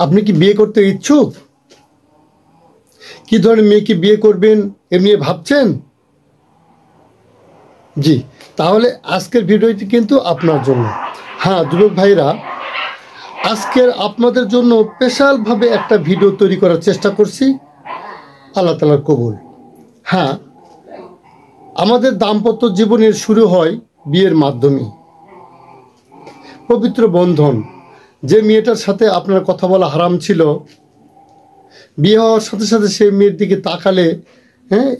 আপনি কি বিয়ে করতে ইচ্ছুক? কি ধরনের মেয়েকে বিয়ে করবেন এমনি ভাবছেন? জি, তাহলে আজকের ভিডিওটি কিন্তু আপনার জন্য। হ্যাঁ যুবক ভাইরা, আজকের আপনাদের জন্য স্পেশালভাবে একটা ভিডিও তৈরি করার চেষ্টা করছি, আল্লাহ তাআলার কবুল। হ্যাঁ, আমাদের দাম্পত্য জীবনের শুরু হয় বিয়ের মাধ্যমে। পবিত্র বন্ধন, যে মেয়েটার সাথে আপনার কথা বলা হারাম ছিল, বিয়ে হওয়ার সাথে সাথে সেই মেয়ের দিকে তাকালে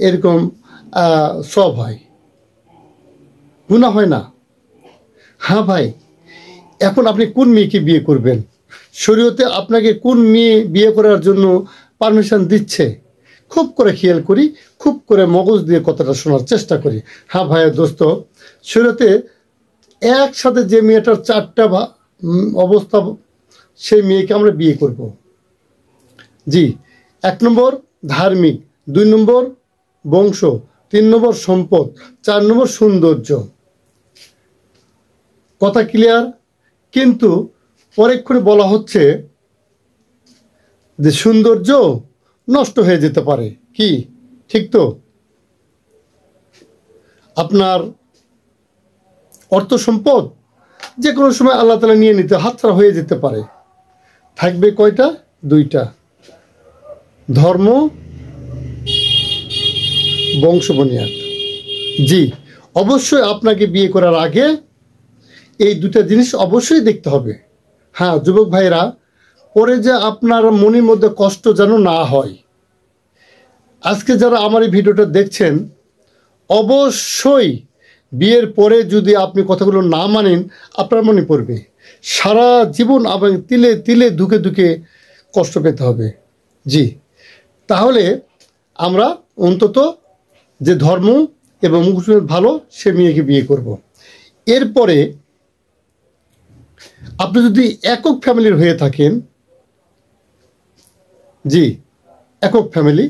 এরকম সব হয়, গুনাহ হয় না? হ্যাঁ ভাই, এখন আপনি কোন মেয়েকে বিয়ে করবেন? শরীয়তে আপনাকে কোন মেয়ে বিয়ে করার জন্য পারমিশন দিচ্ছে? খুব করে খেয়াল করি, খুব করে মগজ দিয়ে কথাটা শোনার চেষ্টা করি। হ্যাঁ ভাইয়ের দোস্ত, শরীয়তে একসাথে যে মেয়েটার চারটা অবস্থা, সেই মেয়েকে আমরা বিয়ে করব। জি, 1 নম্বর ধার্মিক, 2 নম্বর বংশ, 3 নম্বর সম্পদ, 4 নম্বর সৌন্দর্য। কথা ক্লিয়ার? কিন্তু পরক্ষণে বলা হচ্ছে যে সৌন্দর্য নষ্ট হয়ে যেতে পারে। কি ঠিক তো? আপনার অর্থ সম্পদ যে কোনো সময় আল্লাহ তাআলা নিয়ে নিতে, হাতছাড়া হয়ে যেতে পারে। থাকবে কয়টা? 2টা, ধর্ম, বংশ বুনিয়াদ। জি, অবশ্যই আপনাকে বিয়ে করার আগে এই 2টা জিনিস অবশ্যই দেখতে হবে। হ্যাঁ যুবক ভাইরা, পরে যে আপনার মনের মধ্যে কষ্ট যেন না হয়। আজকে যারা আমার এই ভিডিওটা দেখছেন, অবশ্যই বিয়ের পরে যদি আপনি কথাগুলো না মানেন, আপনার মনে পড়বে সারা জীবন, আবার তিলে তিলে ধুকে ধুকে কষ্ট পেতে হবে। জি, তাহলে আমরা অন্তত যে ধর্ম এবং ভালো সে মেয়েকে বিয়ে করব। এরপরে আপনি যদি একক ফ্যামিলির হয়ে থাকেন, জি একক ফ্যামিলি,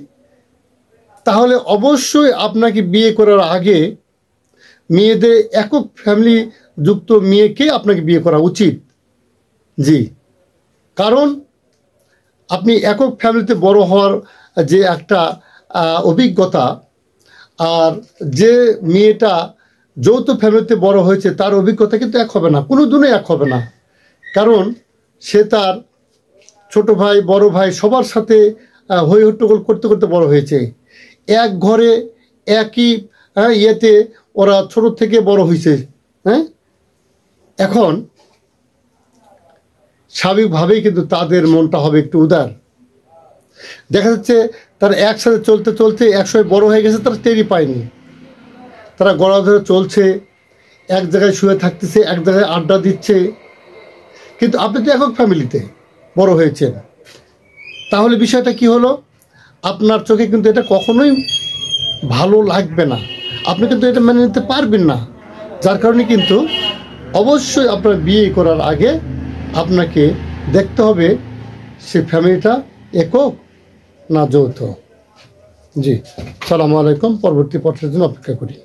তাহলে অবশ্যই আপনাকে বিয়ে করার আগে মেয়েদের একক ফ্যামিলি যুক্ত মেয়েকে আপনাকে বিয়ে করা উচিত। জি, কারণ আপনি একক ফ্যামিলিতে বড় হওয়ার যে একটা অভিজ্ঞতা, আর যে মেয়েটা যৌথ ফ্যামিলিতে বড় হয়েছে তার অভিজ্ঞতা কিন্তু এক হবে না, কোনো দিনই এক হবে না। কারণ সে তার ছোট ভাই বড় ভাই সবার সাথে হই হট্টগোল করতে করতে বড় হয়েছে। এক ঘরে একই ইয়েতে ওরা ছোট থেকে বড় হয়েছে। এখন স্বাভাবিকভাবেই কিন্তু তাদের মনটা হবে একটু উদার। দেখা যাচ্ছে তারা একসাথে চলতে চলতে একসময় বড় হয়ে গেছে, তারা টেরই পায়নি। তারা গলা ধরে চলছে, এক জায়গায় শুয়ে থাকতেছে, এক জায়গায় আড্ডা দিচ্ছে। কিন্তু আপনি তো একক ফ্যামিলিতে বড় হয়েছেন, তাহলে বিষয়টা কি হলো? আপনার চোখে কিন্তু এটা কখনোই ভালো লাগবে না, আপনি কিন্তু এটা মেনে নিতে পারবেন না। যার কারণে কিন্তু অবশ্যই আপনার বিয়ে করার আগে আপনাকে দেখতে হবে সে ফ্যামিলিটা একক না যৌথ। জি, আসসালামু আলাইকুম। পরবর্তী পত্রের জন্য অপেক্ষা করি।